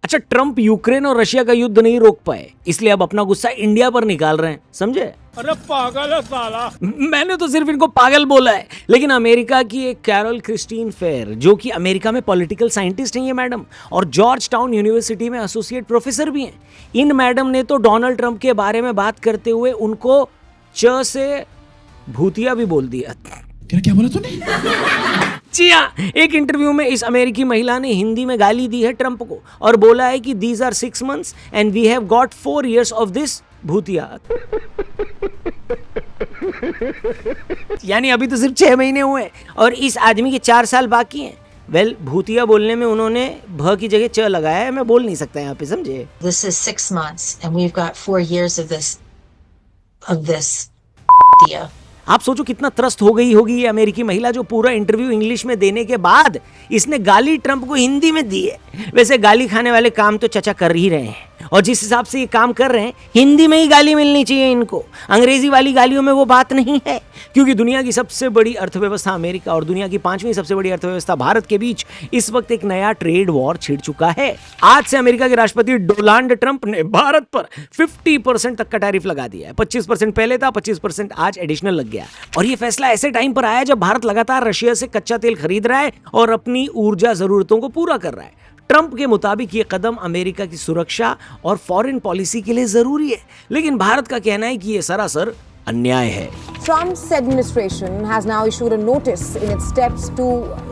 अच्छा, Trump Ukraine और Russia का युद्ध नहीं रोक पाए, इसलिए अब अपना गुस्सा इंडिया पर निकाल रहे हैं, समझे? अरे पागल है साला। मैंने तो सिर्फ इनको पागल बोला है, लेकिन अमेरिका की एक कैरोल क्रिस्टीन फेयर, जो कि अमेरिका में पॉलिटिकल साइंटिस्ट हैं ये मैडम, और जॉर्ज टाउन यूनिवर्सिटी में एसोसिएट प्रोफेसर भी हैं। इन मैडम ने तो डोनाल्ड ट्रंप के बारे में बात करते हुए उनको च से भूतिया भी बोल दिया। क्या बोला तूने? जी हाँ, एक इंटरव्यू में इस अमेरिकी महिला ने हिंदी में गाली दी है ट्रंप को और बोला है कि these are 6 months and we have got 4 years of this भूतिया। यानी अभी तो सिर्फ 6 महीने हुए और इस आदमी के 4 साल बाकी हैं। वेल, भूतिया बोलने में उन्होंने भ की जगह च लगाया है, मैं बोल नहीं सकता यहाँ पे, समझे? This is 6 months and we've got 4 years of this दिया। आप सोचो कितना त्रस्त हो गई होगी ये अमेरिकी महिला, जो पूरा इंटरव्यू इंग्लिश में देने के बाद इसने गाली ट्रंप को हिंदी में दी है। वैसे गाली खाने वाले काम तो चचा कर ही रहे हैं, और जिस हिसाब से ये काम कर रहे हैं हिंदी में ही गाली मिलनी चाहिए इनको। अंग्रेजी वाली गालियों में वो बात नहीं है, क्योंकि दुनिया की सबसे बड़ी अर्थव्यवस्था अमेरिका और दुनिया की 5वीं सबसे बड़ी अर्थव्यवस्था भारत के बीच इस वक्त एक नया ट्रेड वॉर छिड़ चुका है। आज से अमेरिका के राष्ट्रपति डोनाल्ड ट्रंप ने भारत पर 50% तक का टैरिफ लगा दिया है। 25% पहले था, 25% आज एडिशनल लग गया। और ये फैसला ऐसे टाइम पर आया जब भारत लगातार रशिया से कच्चा तेल खरीद रहा है और अपनी ऊर्जा जरूरतों को पूरा कर रहा है। ट्रंप के मुताबिक ये कदम अमेरिका की सुरक्षा और फॉरेन पॉलिसी के लिए जरूरी है, लेकिन भारत का कहना है कि ये सरासर अन्याय है। Trump's administration has now issued a notice in its steps to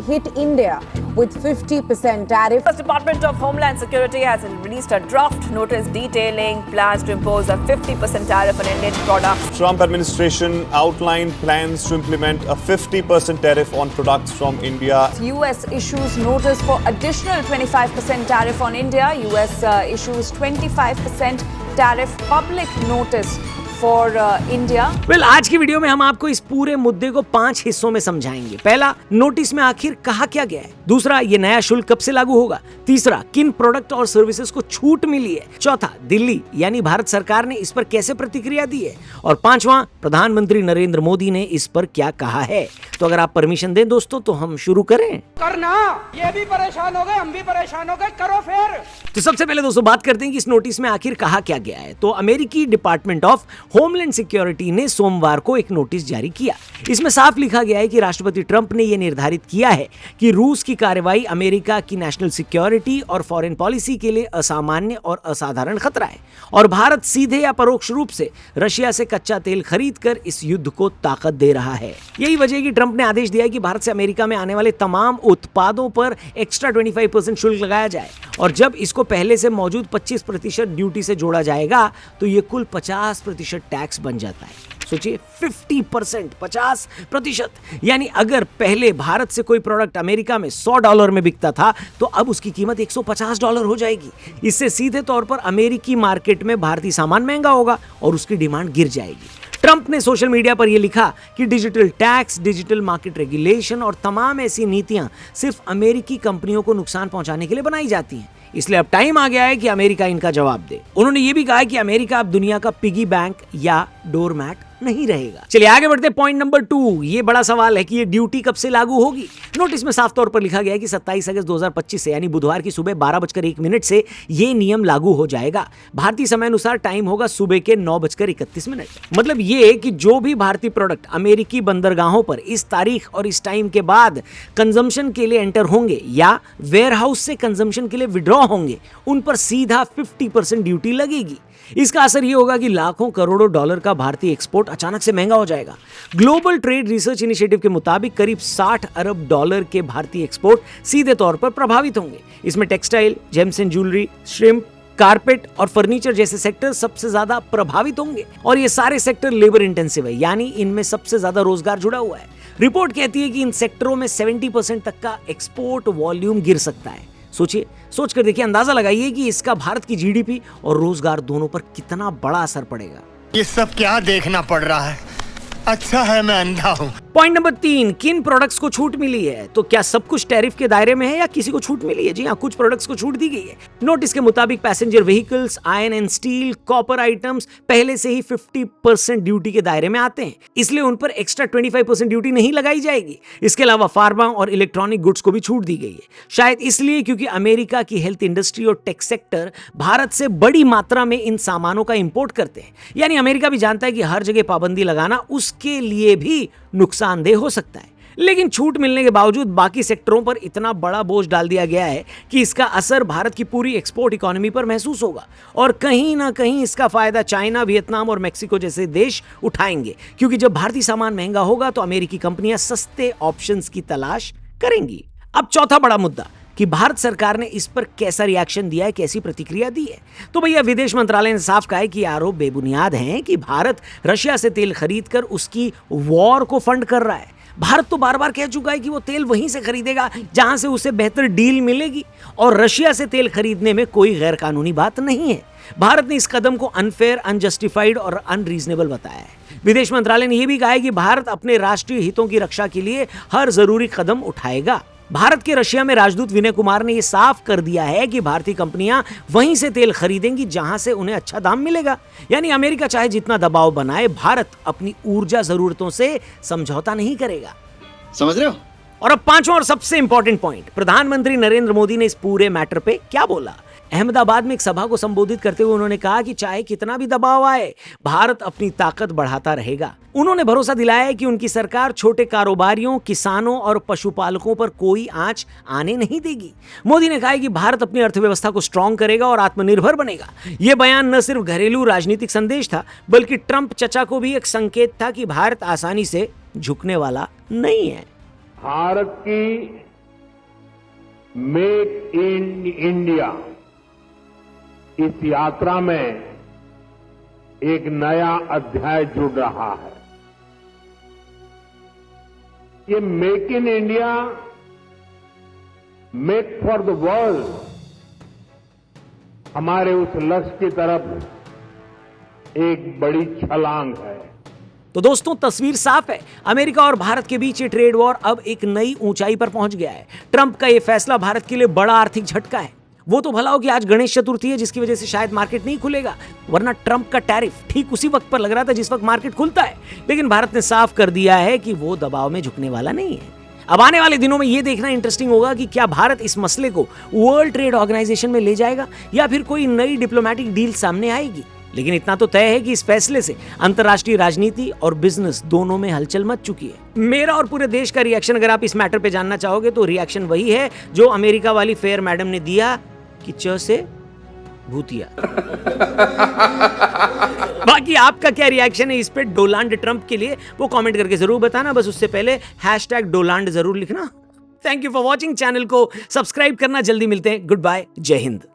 hit India with 50% tariff. The Department of Homeland Security has released a draft notice detailing plans to impose a 50% tariff on Indian products. Trump administration outlined plans to implement a 50% tariff on products from India. US issues notice for additional 25% tariff on India. US issues 25% tariff public notice for India. Well, आज की video में हम आपको इस पूरे मुद्दे को 5 हिस्सों में समझाएंगे। पहला, नोटिस में आखिर कहा क्या गया है। दूसरा, ये नया शुल्क कब से लागू होगा। तीसरा, किन प्रोडक्ट और सर्विसेज को छूट मिली है। चौथा, दिल्ली यानी भारत सरकार ने इस पर कैसे प्रतिक्रिया दी है। और पांचवा, प्रधानमंत्री नरेंद्र मोदी ने इस पर क्या कहा है। तो अगर आप परमिशन दें दोस्तों तो हम शुरू करें। करना, ये भी परेशान हो गए, हम भी परेशान हो गए, करो फिर। तो सबसे पहले दोस्तों बात करते हैं कि इस नोटिस में आखिर कहा क्या गया है। तो अमेरिकी डिपार्टमेंट ऑफ होमलैंड सिक्योरिटी ने सोमवार को एक नोटिस जारी किया। इसमें साफ लिखा गया है कि राष्ट्रपति ट्रंप ने यह निर्धारित किया है कि रूस की कार्रवाई अमेरिका की नेशनल सिक्योरिटी और फॉरेन पॉलिसी के लिए असामान्य और असाधारण खतरा है, और भारत सीधे या परोक्ष रूप से रशिया से कच्चा तेल खरीद कर इस युद्ध को ताकत दे रहा है। यही वजह है कि ट्रंप ने आदेश दिया है कि भारत से अमेरिका में आने वाले तमाम उत्पादों पर एक्स्ट्रा 25% शुल्क लगाया जाए, और जब इसको पहले से मौजूद 25% ड्यूटी से जोड़ा जाएगा तो ये कुल 50% टैक्स बन जाता है। सोचिए, 50%, 50%, यानी अगर पहले भारत से कोई प्रोडक्ट अमेरिका में $100 में बिकता था तो अब उसकी कीमत $150 हो जाएगी। इससे सीधे तौर पर अमेरिकी मार्केट में भारतीय सामान महंगा होगा और उसकी डिमांड गिर जाएगी। ट्रंप ने सोशल मीडिया पर यह लिखा कि digital tax, digital market regulation और तमाम ऐसी नीतियां सिर्फ अमेरिकी कंपनियों को नुकसान पहुंचाने के लिए बनाई जाती हैं, इसलिए अब टाइम आ गया है कि अमेरिका इनका जवाब दे। उन्होंने ये भी कहा कि अमेरिका अब दुनिया का पिगी बैंक या डोरमैट नहीं रहेगा। चलिए आगे बढ़ते। पॉइंट नंबर 2, ये बड़ा सवाल है कि ये ड्यूटी कब से लागू होगी। नोटिस में साफ तौर पर लिखा गया है कि 27 अगस्त 2025 से यानी बुधवार की सुबह 12:01 से ये नियम लागू हो जाएगा। भारतीय समय अनुसार टाइम होगा सुबह के 9:31। मतलब ये कि जो भी भारतीय प्रोडक्ट अमेरिकी बंदरगाहों पर इस तारीख और इस टाइम के बाद कंजम्पशन के लिए एंटर होंगे या वेयर हाउस से कंजम्पशन के लिए विड्रॉ होंगे, उन पर सीधा 50% ड्यूटी लगेगी। इसका असर यह होगा कि लाखों करोड़ों डॉलर का भारतीय एक्सपोर्ट अचानक से महंगा हो जाएगा। ग्लोबल ट्रेड रिसर्च इनिशिएटिव के मुताबिक करीब $60 अरब के भारतीय एक्सपोर्ट सीधे तौर पर प्रभावित होंगे। इसमें textile, James and jewellery, shrimp, carpet और फर्नीचर जैसे सेक्टर सबसे ज्यादा प्रभावित होंगे, और ये सारे सेक्टर लेबर इंटेंसिव है, यानी इनमें सबसे ज्यादा रोजगार जुड़ा हुआ है। रिपोर्ट कहती है कि इन सेक्टरों में 70% तक का एक्सपोर्ट वॉल्यूम गिर सकता है। सोचकर देखिए, अंदाजा लगाइए कि इसका भारत की जीडीपी और रोजगार दोनों पर कितना बड़ा असर पड़ेगा। ये सब क्या देखना पड़ रहा है? अच्छा है मैं अंधा हूं। पॉइंट नंबर 3, किन प्रोडक्ट्स को छूट मिली है? तो क्या सब कुछ टैरिफ के दायरे में है या किसी को छूट मिली है? जी हाँ, कुछ प्रोडक्ट्स को छूट दी गई है। नोटिस के मुताबिक passenger vehicles, iron and steel, copper items पहले से ही 50% ड्यूटी के दायरे में आते हैं, इसलिए उन पर एक्स्ट्रा 25% ड्यूटी नहीं लगाई जाएगी। इसके अलावा फार्मा और इलेक्ट्रॉनिक गुड्स को भी छूट दी गई है, शायद इसलिए क्योंकि अमेरिका की हेल्थ इंडस्ट्री और टेक सेक्टर भारत से बड़ी मात्रा में इन सामानों का इंपोर्ट करते हैं। यानी अमेरिका भी जानता है कि हर जगह पाबंदी लगाना उसके लिए भी नुकसानदेह हो सकता है। लेकिन छूट मिलने के बावजूद बाकी सेक्टरों पर इतना बड़ा बोझ डाल दिया गया है कि इसका असर भारत की पूरी एक्सपोर्ट इकोनॉमी पर महसूस होगा और कहीं ना कहीं इसका फायदा चाइना, वियतनाम और मेक्सिको जैसे देश उठाएंगे, क्योंकि जब भारतीय सामान महंगा होगा तो अमेरिकी कंपनियां सस्ते ऑप्शंस की तलाश करेंगी। अब चौथा बड़ा मुद्दा कि भारत सरकार ने इस पर कैसा रिएक्शन दिया है, कैसी प्रतिक्रिया दी है। तो भैया विदेश मंत्रालय ने साफ कहा है कि आरोप बेबुनियाद हैं कि भारत रशिया से तेल खरीदकर उसकी वॉर को फंड कर रहा है। भारत तो बार बार कह चुका है कि वो तेल वहीं से खरीदेगा जहां से उसे बेहतर डील मिलेगी और रशिया से तेल खरीदने में कोई गैर कानूनी बात नहीं है। भारत ने इस कदम को अनफेयर, अनजस्टिफाइड और अनरीजनेबल बताया है। विदेश मंत्रालय ने यह भी कहा है कि भारत अपने राष्ट्रीय हितों की रक्षा के लिए हर जरूरी कदम उठाएगा। भारत के रशिया में राजदूत विनय कुमार ने यह साफ कर दिया है कि भारतीय कंपनियां वहीं से तेल खरीदेंगी जहां से उन्हें अच्छा दाम मिलेगा। यानी अमेरिका चाहे जितना दबाव बनाए, भारत अपनी ऊर्जा जरूरतों से समझौता नहीं करेगा। समझ रहे हो? और अब पांचवा और सबसे इंपॉर्टेंट पॉइंट, प्रधानमंत्री नरेंद्र मोदी ने इस पूरे मैटर पे क्या बोला। अहमदाबाद में एक सभा को संबोधित करते हुए उन्होंने कहा कि चाहे कितना भी दबाव आए, भारत अपनी ताकत बढ़ाता रहेगा। उन्होंने भरोसा दिलाया कि उनकी सरकार छोटे कारोबारियों, किसानों और पशुपालकों पर कोई आंच आने नहीं देगी। मोदी ने कहा कि भारत अपनी अर्थव्यवस्था को स्ट्रांग करेगा और आत्मनिर्भर बनेगा। यह बयान न सिर्फ घरेलू राजनीतिक संदेश था, बल्कि ट्रंप चचा को भी एक संकेत था कि भारत आसानी से झुकने वाला नहीं है। भारत की मेक इन इंडिया इस यात्रा में एक नया अध्याय जुड़ रहा है। ये make in India, make for the world हमारे उस लक्ष्य की तरफ एक बड़ी छलांग है। तो दोस्तों, तस्वीर साफ है। अमेरिका और भारत के बीच ये ट्रेड वॉर अब एक नई ऊंचाई पर पहुंच गया है। ट्रंप का ये फैसला भारत के लिए बड़ा आर्थिक झटका है। वो तो भला हो कि आज गणेश चतुर्थी है, जिसकी वजह से शायद मार्केट नहीं खुलेगा, वरना ट्रंप का टैरिफ ठीक उसी वक्त पर लग रहा था जिस वक्त मार्केट खुलता है। लेकिन भारत ने साफ कर दिया है कि वो दबाव में झुकने वाला नहीं है। अब आने वाले दिनों में यह देखना इंटरेस्टिंग होगा कि क्या भारत इस मसले को वर्ल्ड ट्रेड ऑर्गेनाइजेशन में ले जाएगा या फिर कोई नई डिप्लोमेटिक डील सामने आएगी। लेकिन इतना तो तय है कि इस फैसले से अंतर्राष्ट्रीय राजनीति और बिजनेस दोनों में हलचल मच चुकी है। मेरा और पूरे देश का रिएक्शन अगर आप इस मैटर पे जानना चाहोगे तो रिएक्शन वही है जो अमेरिका वाली फेयर मैडम ने दिया कि च से भूतिया। बाकी आपका क्या रिएक्शन है इस पे डोनाल्ड ट्रंप के लिए, वो कमेंट करके जरूर बताना। बस उससे पहले #डोनाल्ड जरूर लिखना। Thank you for watching. Channel को सब्सक्राइब करना। जल्दी मिलते हैं। गुड बाय, जय हिंद।